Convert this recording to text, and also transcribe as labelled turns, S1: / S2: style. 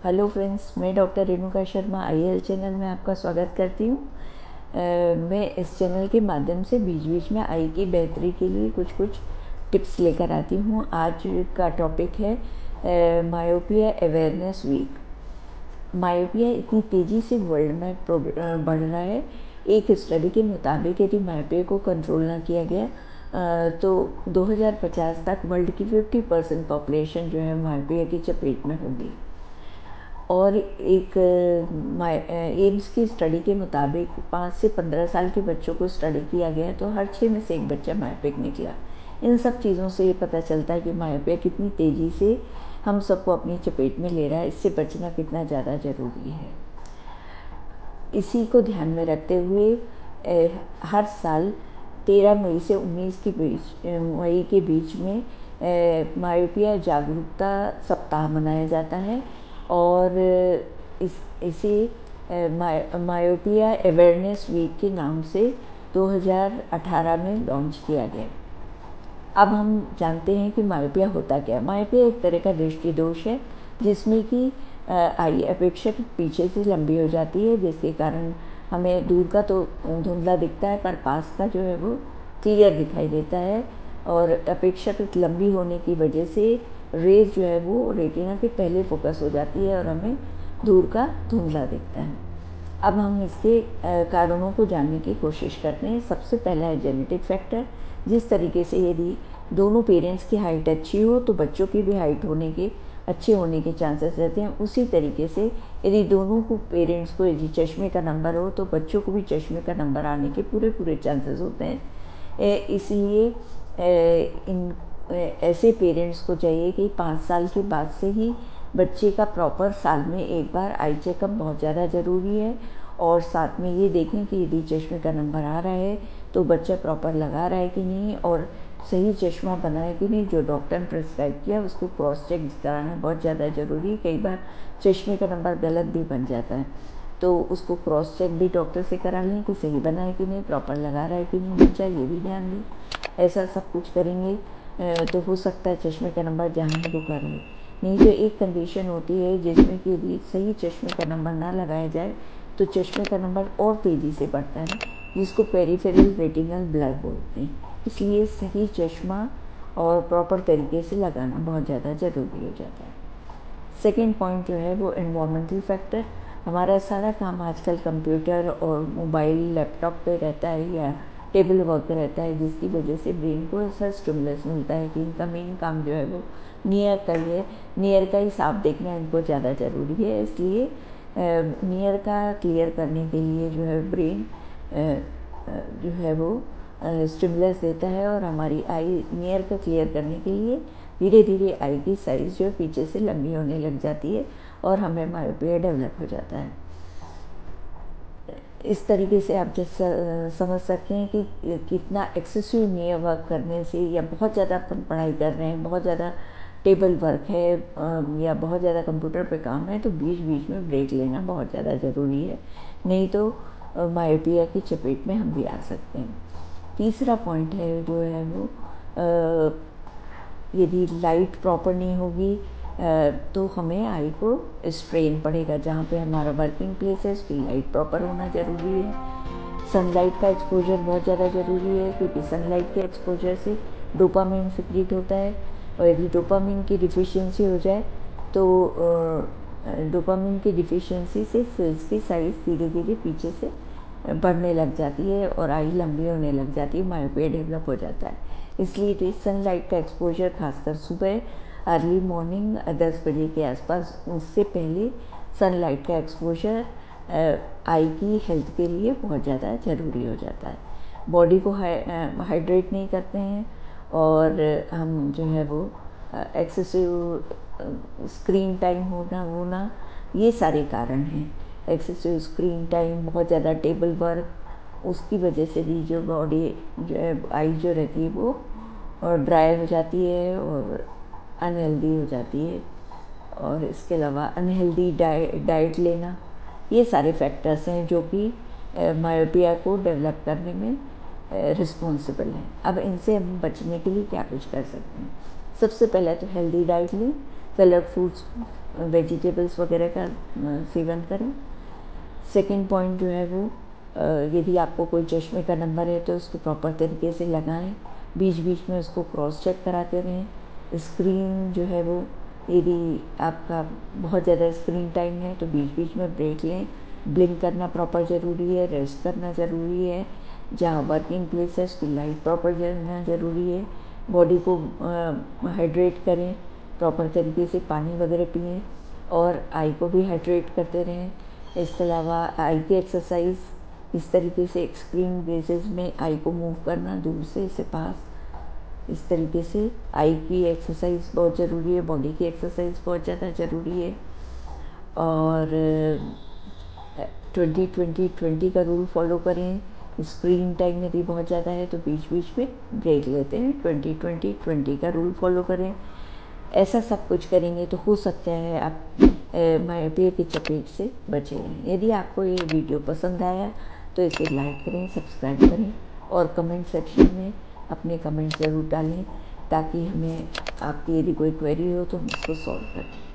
S1: Hello friends, मैं doctor Renuka Sharma IL channel में आपका स्वागत करती हूँ। मैं इस चैनल के माध्यम से बीच बीच में आई की बेहतरी के लिए कुछ टिप्स लेकर आती हूँ। आज का टॉपिक है मायोपिया अवेयरनेस वीक। मायोपिया इतनी तेज़ी से वर्ल्ड में बढ़ रहा है। एक स्टडी के मुताबिक यदि मायोपिया को कंट्रोल ना किया गया तो 2050 तक वर्ल्ड की 50% पॉपुलेशन जो है मायोपिया की चपेट में होगी। और एक एम्स की स्टडी के मुताबिक 5 से 15 साल के बच्चों को स्टडी किया गया तो हर 6 में से एक बच्चा मायोपिक निकला। इन सब चीज़ों से ये पता चलता है कि मायोपिया कितनी तेज़ी से हम सबको अपनी चपेट में ले रहा है। इससे बचना कितना ज़्यादा ज़रूरी है। इसी को ध्यान में रखते हुए हर साल 13 मई से 19 मई के बीच में मायोपिया जागरूकता सप्ताह मनाया जाता है और इसे मायोपिया अवेयरनेस वीक के नाम से 2018 में लॉन्च किया गया। अब हम जानते हैं कि मायोपिया होता क्या है। मायोपिया एक तरह का दृष्टि दोष है जिसमें कि आई अपेक्षाकृत पीछे से लंबी हो जाती है, जिसके कारण हमें दूर का तो धुंधला दिखता है पर पास का जो है वो क्लियर दिखाई देता है। और अपेक्षाकृत लंबी होने की वजह से रेज जो है वो रेटिना के पहले फोकस हो जाती है और हमें दूर का धुंधला दिखता है। अब हम इसके कारणों को जानने की कोशिश करते हैं। सबसे पहला है जेनेटिक फैक्टर। जिस तरीके से यदि दोनों पेरेंट्स की हाइट अच्छी हो तो बच्चों की भी हाइट अच्छे होने के चांसेस रहते हैं। उसी तरीके से यदि दोनों को पेरेंट्स को यदि चश्मे का नंबर हो तो बच्चों को भी चश्मे का नंबर आने के पूरे चांसेस होते हैं। इसलिए इन ऐसे पेरेंट्स को चाहिए कि 5 साल के बाद से ही बच्चे का प्रॉपर साल में एक बार आई चेकअप बहुत ज़्यादा ज़रूरी है। और साथ में ये देखें कि यदि चश्मे का नंबर आ रहा है तो बच्चा प्रॉपर लगा रहा है कि नहीं और सही चश्मा बना है कि नहीं। जो डॉक्टर ने प्रिस्क्राइब किया उसको क्रॉस चेक कराना बहुत ज़्यादा ज़रूरी है। कई बार चश्मे का नंबर गलत भी बन जाता है तो उसको क्रॉस चेक भी डॉक्टर से करा लें कि सही बना है कि नहीं, प्रॉपर लगा रहा है कि नहीं बच्चा, ये भी ध्यान दें। ऐसा सब कुछ करेंगे तो हो सकता है चश्मे का नंबर जहाँ है वो कर ले। नहीं तो एक कंडीशन होती है जिसमें कि यदि सही चश्मे का नंबर ना लगाया जाए तो चश्मे का नंबर और तेज़ी से बढ़ता है, जिसको पेरिफेरल रेटिनल ब्लर बोलते हैं। इसलिए सही चश्मा और प्रॉपर तरीके से लगाना बहुत ज़्यादा ज़रूरी हो जाता है। सेकेंड पॉइंट जो है वो एनवायरमेंटल फैक्टर। हमारा सारा काम आजकल कंप्यूटर और मोबाइल लैपटॉप पे रहता है या टेबल वर्क पे रहता है, जिसकी वजह से ब्रेन को ऐसा स्टिमुलस मिलता है कि इनका मेन काम जो है वो नियर का ही है। नियर का ही साफ देखना इनको ज़्यादा ज़रूरी है। इसलिए नियर का क्लियर करने के लिए जो है ब्रेन जो है वो स्टिमुलस देता है और हमारी आई नियर का क्लियर करने के लिए धीरे धीरे आई की साइज़ जो है पीछे से लंबी होने लग जाती है और हमें मायोपिया डेवलप हो जाता है। इस तरीके से आप समझ सकते हैं कि कितना एक्सेसिव नियर वर्क करने से या बहुत ज़्यादा पढ़ाई कर रहे हैं, बहुत ज़्यादा टेबल वर्क है या बहुत ज़्यादा कंप्यूटर पे काम है तो बीच बीच में ब्रेक लेना बहुत ज़्यादा ज़रूरी है। नहीं तो मायोपिया की चपेट में हम भी आ सकते हैं। तीसरा पॉइंट है जो है वो यदि लाइट प्रॉपर नहीं होगी तो हमें आई को स्ट्रेन पड़ेगा। जहाँ पे हमारा वर्किंग प्लेस है उसकी लाइट प्रॉपर होना ज़रूरी है। सनलाइट का एक्सपोजर बहुत ज़्यादा ज़रूरी है क्योंकि सनलाइट के एक्सपोजर से डोपामिन सिक्रीट होता है और यदि डोपामिन की डिफिशियंसी हो जाए तो डोपामिन की डिफिशियंसी से सेल्स की साइज धीरे धीरे पीछे से बढ़ने लग जाती है और आई लंबी होने लग जाती है, मायोपिया डेवलप हो जाता है। इसलिए तो सनलाइट का एक्सपोजर खासकर सुबह अर्ली मॉर्निंग 10 बजे के आसपास, उससे पहले सनलाइट का एक्सपोजर आई की हेल्थ के लिए बहुत ज़्यादा ज़रूरी हो जाता है। बॉडी को हाइड्रेट नहीं करते हैं और हम जो है वो एक्सेसिव स्क्रीन टाइम होना ये सारे कारण हैं। एक्सेसिव स्क्रीन टाइम, बहुत ज़्यादा टेबल वर्क, उसकी वजह से भी जो बॉडी जो है आई जो रहती है वो ड्राई हो जाती है और अनहेल्दी हो जाती है। और इसके अलावा अनहेल्दी डाइट लेना, ये सारे फैक्टर्स हैं जो कि मायोपिया को डेवलप करने में रिस्पॉन्सिबल हैं। अब इनसे हम बचने के लिए क्या कुछ कर सकते हैं। सबसे पहले तो हेल्दी डाइट लें, कलर फ्रूट्स वेजिटेबल्स वगैरह का सेवन करें। सेकंड पॉइंट जो है वो यदि आपको कोई चश्मे का नंबर है तो उसको प्रॉपर तरीके से लगाएं, बीच बीच में उसको क्रॉस चेक कराते रहें। स्क्रीन जो है वो यदि आपका बहुत ज़्यादा स्क्रीन टाइम है तो बीच बीच में ब्रेक लें। ब्लिंक करना प्रॉपर ज़रूरी है, रेस्ट करना ज़रूरी है। जहाँ वर्किंग प्लेस है उसकी लाइट प्रॉपर करना ज़रूरी है। बॉडी को हाइड्रेट करें, प्रॉपर तरीके से पानी वगैरह पिएं और आई को भी हाइड्रेट करते रहें। इसके अलावा आई की एक्सरसाइज, इस तरीके से एक्सट्रीम बेसिस में आई को मूव करना दूर से पास, इस तरीके से आई की एक्सरसाइज बहुत ज़रूरी है। बॉडी की एक्सरसाइज बहुत ज़्यादा ज़रूरी है। और 20-20-20 का रूल फॉलो करें। स्क्रीन टाइम यदि बहुत ज़्यादा है तो बीच बीच में ब्रेक लेते हैं। 20-20-20 का रूल फॉलो करें। ऐसा सब कुछ करेंगे तो हो सकता है आप मायोपिया की चपेट से बचे रहें। यदि आपको ये वीडियो पसंद आया तो इसे लाइक करें, सब्सक्राइब करें और कमेंट सेक्शन में अपने कमेंट ज़रूर डालें ताकि हमें आपकी यदि कोई क्वेरी हो तो हम उसको सॉल्व करें।